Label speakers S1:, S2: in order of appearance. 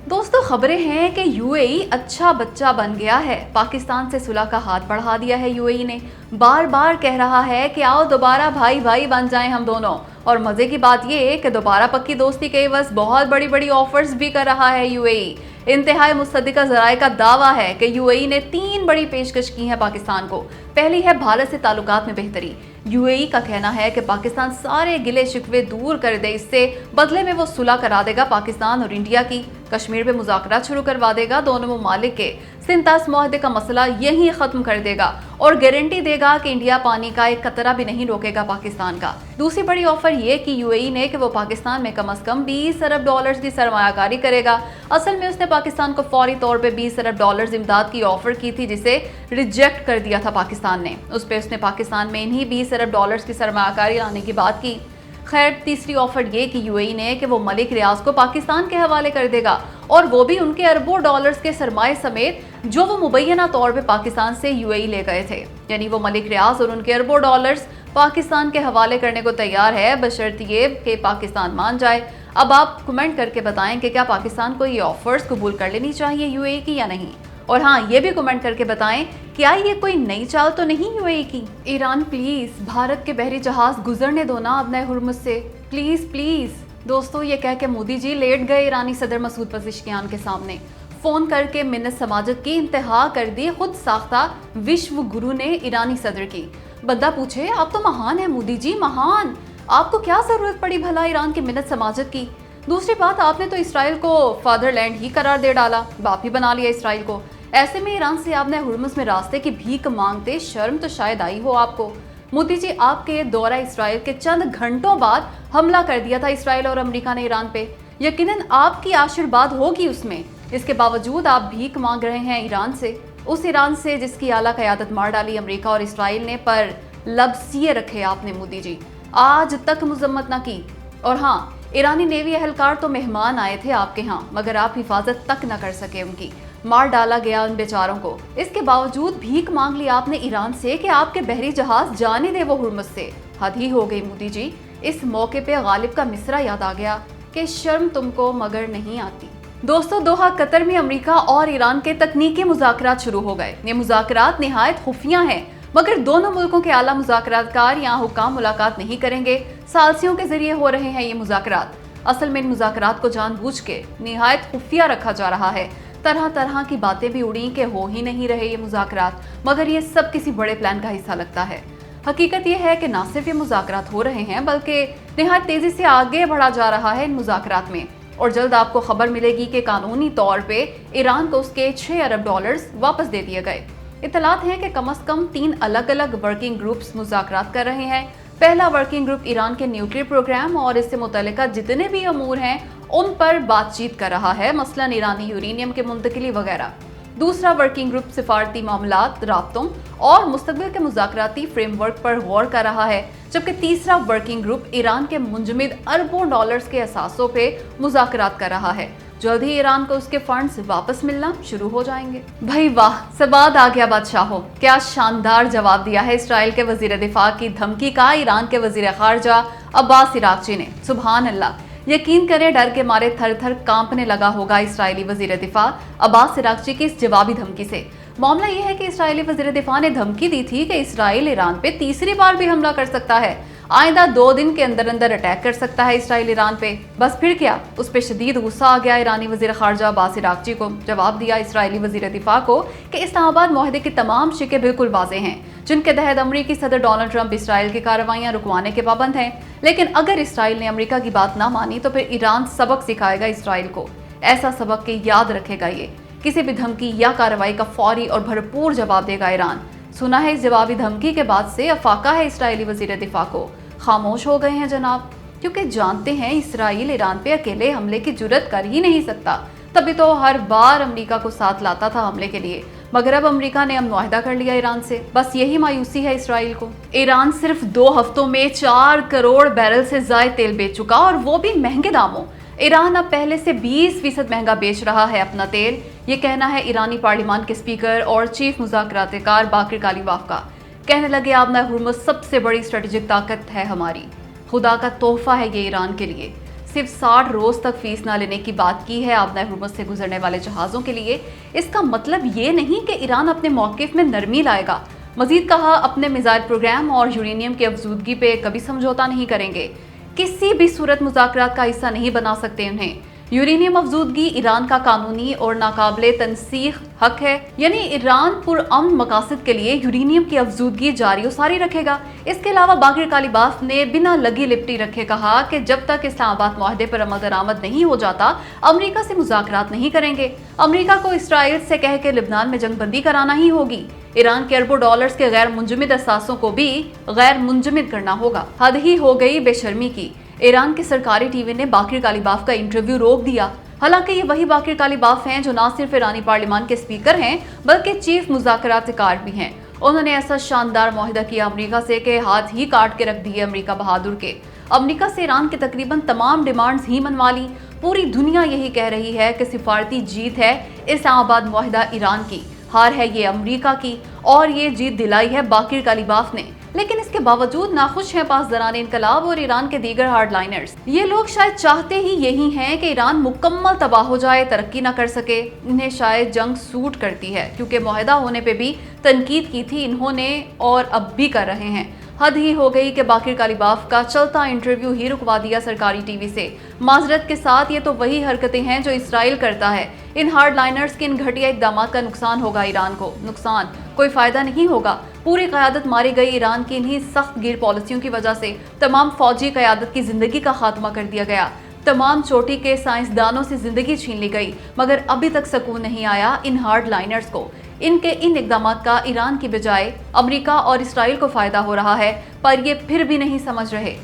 S1: दोस्तों खबरें हैं कि यूएई अच्छा बच्चा बन गया है। पाकिस्तान से सुलह का हाथ बढ़ा दिया है यूएई ने। बार बार कह रहा है कि आओ दोबारा भाई भाई बन जाएं हम दोनों। और मजे की बात ये कि दोबारा पक्की दोस्ती के बस बहुत बड़ी बड़ी ऑफर्स भी कर रहा है यूएई। इंतहाई मुस्तदिका ज़राए का दावा है कि यूएई ने 3 बड़ी पेशकश की है पाकिस्तान को। पहली है भारत से ताल्लुकात में बेहतरी। यूएई का कहना है कि पाकिस्तान सारे गिले शिकवे दूर कर दे, इससे बदले में वो सुलह करा देगा पाकिस्तान और इंडिया की। कश्मीर पे मुज़ाकरात शुरू करवा देगा, दोनों ममालिक के सिंतास मुआहदे का मसला यहीं ख़त्म कर देगा और गारंटी देगा कि इंडिया पानी का एक कतरा भी नहीं रोकेगा पाकिस्तान का। दूसरी बड़ी ऑफर ये कि यूएई ने कि वो पाकिस्तान में कम से कम 20 अरब डॉलर्स की सरमायाकारी करेगा। असल में उसने पाकिस्तान को फौरी तौर पे 20 अरब डॉलर्स इमदाद की ऑफर की थी, जिसे रिजेक्ट कर दिया था पाकिस्तान ने। उस पर उसने पाकिस्तान में इन्हीं 20 अरब डॉलर्स की सरमायाकारी लाने की बात की। खैर, तीसरी ऑफर ये कि यूएई ने कि वो मलिक रियाज को पाकिस्तान के हवाले कर देगा, और वो भी उनके अरबों डॉलर्स के सरमाए समेत जो वो मुबैना तौर पे पाकिस्तान से यूएई ले गए थे। यानी वो मलिक रियाज और उनके अरबों डॉलर्स पाकिस्तान के हवाले करने को तैयार है, बशर्ते ये कि पाकिस्तान मान जाए। अब आप कमेंट करके बताएं कि क्या पाकिस्तान को ये ऑफर्स कबूल कर लेनी चाहिए यूएई की या नहीं। और हाँ, ये भी कमेंट करके बताएं क्या ये कोई नई चाल तो नहीं यूएई की। ईरान प्लीज भारत के बहरी जहाज गुजरने दो ना अब नए हुर्मुज से, प्लीज प्लीज। दोस्तों, ये कह के मोदी जी लेट गए ईरानी सदर मसूद पज़ेश्कियान के सामने। फोन करके मिन्नत समाजत की इंतहा कर दी खुद साख्ता विश्व गुरु ने ईरानी सदर की। बंदा पूछे, आप तो महान है मोदी जी, महान, आपको क्या जरूरत पड़ी भला ईरान की मिन्नत समाजत की। दूसरी बात, आपने तो इसराइल को फादरलैंड ही करार दे डाला, बाप ही बना लिया इसराइल को। ऐसे में ईरान से आपने हुर्मुज में रास्ते की भीख मांगते शर्म तो शायद आई हो आपको। मोदी जी, आपके दौरा इसराइल के चंद घंटों बाद हमला कर दिया था इसराइल और अमेरिका ने ईरान पे। यकीनन आपकी आशीर्वाद होगी उसमें। इसके बावजूद आप भीख मांग रहे हैं ईरान से, उस ईरान से जिसकी आला क़यादत मार डाली अमेरिका और इसराइल ने, पर लब सिए रखे आपने मोदी जी, आज तक मजम्मत ना की। और हाँ, ईरानी नेवी एहलकार तो मेहमान आए थे आपके यहाँ, मगर आप हिफाजत तक न कर सके उनकी, मार डाला गया उन बेचारों को। इसके बावजूद भीख मांग ली आपने ईरान से कि आपके बहरी जहाज जाने दे वो हुर्मुज से। हद ही हो गई मोदी जी। इस मौके पे गालिब का मिसरा याद आ गया कि शर्म तुमको मगर नहीं आती। दोस्तों, दोहा कतर में अमेरिका और ईरान के तकनीकी मुज़ाकरात शुरू हो गए। ये मुज़ाकरात निहायत खुफिया हैं, मगर दोनों मुल्कों के आला मुज़ाकरातकार या हुक्काम मुलाकात नहीं करेंगे। सालसियों के जरिए हो रहे हैं ये मुज़ाकरात। असल में इन मुज़ाकरात को जानबूझ के निहायत खुफिया रखा जा रहा है। तरह तरह की बातें भी उड़ी कि हो ही नहीं रहे ये मुज़ाकरात, मगर ये सब किसी बड़े प्लान का हिस्सा लगता है। हकीकत ये है कि ना सिर्फ ये मुज़ाकरात हो रहे हैं, बल्कि निहायत तेज़ी से आगे बढ़ा जा रहा है इन मुज़ाकरात में। और जल्द आपको खबर मिलेगी कि कानूनी तौर पे ईरान को उसके 6 अरब डॉलर्स वापस दे दिए गए। इतलात हैं कि कम से कम 3 अलग अलग वर्किंग ग्रुप्स मुज़ाकरात कर रहे हैं। पहला वर्किंग ग्रुप ईरान के न्यूक्लियर प्रोग्राम और इससे मुतल्लिका जितने भी अमूर हैं उन पर बातचीत कर रहा है, मसलन ईरानी यूरेनियम के मुंतकिली वगैरह। दूसरा वर्किंग ग्रुप सिफारती मामलात, राब्तों और मुस्तकबिल के मुज़ाकराती फ्रेमवर्क पर गौर कर रहा है, जबकि तीसरा वर्किंग ग्रुप ईरान के मुंजमद अरबों डॉलर्स के असासों पे मुज़ाकरात कर रहा है। जल्द ही ईरान को उसके फंड्स वापस मिलना शुरू हो जाएंगे। भाई वाह, सबाद आ गया बादशाहो, क्या शानदार जवाब दिया है इसराइल के वजीर दिफा की धमकी का ईरान के वजीर खारजा अब्बास इराक्ची ने। सुभान अल्लाह, यकीन करें डर के मारे थर थर कांपने लगा होगा इसराइली वजीर दिफा अब्बास इराक्ची की इस जवाबी धमकी से। मामला यह है कि इसराइली वजीर दिफा ने धमकी दी थी कि इसराइल ईरान पे तीसरी बार भी हमला कर सकता है। आइंदा 2 दिन के अंदर अंदर अटैक कर सकता है इसराइल ईरान पे। बस फिर क्या, उस पर शदीद गुस्सा आ गया ईरानी वजीर खारजा अब्बास इराक्ची को। जवाब दिया इसराइली वजीर दिफा को कि इस्लामाबाद मुआहदे के तमाम शिके बिल्कुल वाज़ेह हैं, जिनके तहत अमरीकी सदर डोनाल्ड ट्रंप इसराइल की कार्रवाइयां रुकवाने के पाबंद हैं। लेकिन अगर इसराइल ने अमेरिका की बात ना मानी तो फिर ईरान सबक सिखाएगा इसराइल को। ऐसा सबक कि याद रखेगा ये, किसी भी धमकी या कार्रवाई का फौरी और भरपूर जवाब देगा ईरान। सुना है इस जवाबी धमकी के बाद से अफाका है इसराइली वजीर दिफा को। खामोश हो गए हैं जनाब, क्योंकि जानते हैं इसराइल ईरान पे अकेले हमले की जुर्रत कर ही नहीं सकता। तभी तो हर बार अमेरिका को साथ लाता था हमले के लिए, मगर अब अमेरिका ने मुआहदा कर लिया ईरान से। बस यही मायूसी है इसराइल को। ईरान सिर्फ 2 हफ्तों में 4 करोड़ बैरल से ज़ायद तेल बेच चुका, और वो भी महंगे दामों। ईरान अब पहले से 20% महंगा बेच रहा है अपना तेल। ये कहना है ईरानी पार्लिमान के स्पीकर और चीफ मुज़ाकरातकार बाकिर कालीबाफ का। कहने लगे, अब ना हुर्मुज सबसे बड़ी स्ट्रेटेजिक ताकत है हमारी, खुदा का तोहफा है ये ईरान के लिए। सिर्फ 60 रोज तक फीस ना लेने की बात की है आबना हुर्मुज़ से गुजरने वाले जहाज़ों के लिए। इसका मतलब ये नहीं कि ईरान अपने मौक़िफ़ में नरमी लाएगा। मजीद कहा, अपने मिसाइल प्रोग्राम और यूरेनियम की अफजूदगी पे कभी समझौता नहीं करेंगे, किसी भी सूरत मुज़ाकरात का हिस्सा नहीं बना सकते उन्हें। यूरेनियम अफजूदगी ईरान का कानूनी और नाकाबिले तनसीख हक है, यानी ईरान पुरअमन मकासद के लिए यूरेनियम की अफजूदगी जारी और सारी रखेगा। इसके अलावा बाकिर कालिबाफ ने बिना लगी लिपटी रखे कहा कि जब तक इस्लामाबाद मुआहदे पर अमल दरामद नहीं हो जाता, अमरीका से मुज़ाकरात नहीं करेंगे। अमरीका को इसराइल से कह के लिबनान में जंगबंदी कराना ही होगी। ईरान के अरबों डॉलर्स के गैर मुंजमद असासों को भी गैर मुंजमद करना होगा। हद ही हो गई बेशर्मी की। ईरान के सरकारी टीवी ने बाकिर कालिबाफ का इंटरव्यू रोक दिया। हालांकि ये वही बाकिर कालिबाफ हैं जो ना सिर्फ ईरानी पार्लियामान के स्पीकर हैं बल्कि चीफ मुज़ाकरातकार भी हैं। उन्होंने ऐसा शानदार मुआहदा किया अमरीका से कि हाथ ही काट के रख दिए अमरीका बहादुर के। अमरीका से ईरान की तकरीबन तमाम डिमांड्स ही मनवा ली। पूरी दुनिया यही कह रही है कि सिफारती जीत है इस्लामाबाद मुआहदा ईरान की, हार है ये अमरीका की, और ये जीत दिलाई है बाकिर कालिबाफ ने। लेकिन इसके बावजूद नाखुश हैं पासदारान इनकलाब और ईरान के दीगर हार्डलाइनर्स। ये लोग शायद चाहते ही यही हैं कि ईरान मुकम्मल तबाह हो जाए, तरक्की ना कर सके। इन्हें शायद जंग सूट करती है, क्योंकि मुआहदा होने पे भी तनकीद की थी इन्होंने और अब भी कर रहे हैं। हद ही हो गई कि बाकिर कालिबाफ का चलता इंटरव्यू ही रुकवा दिया सरकारी टीवी से। माजरत के साथ ये तो वही हरकतें हैं जो इसराइल करता है। इन हार्डलाइनर्स के इन घटिया इक़दामात का नुकसान होगा ईरान को, नुकसान, कोई फायदा नहीं होगा। पूरी क़यादत मारी गई ईरान की इन्हीं सख्त गिर पॉलिसियों की वजह से। तमाम फौजी क़यादत की जिंदगी का खात्मा कर दिया गया, तमाम चोटी के साइंसदानों से जिंदगी छीन ली गई, मगर अभी तक सुकून नहीं आया इन हार्डलाइनर्स को। इनके इन इक़दामात का ईरान की बजाय अमरीका और इसराइल को फ़ायदा हो रहा है, पर ये फिर भी नहीं समझ रहे।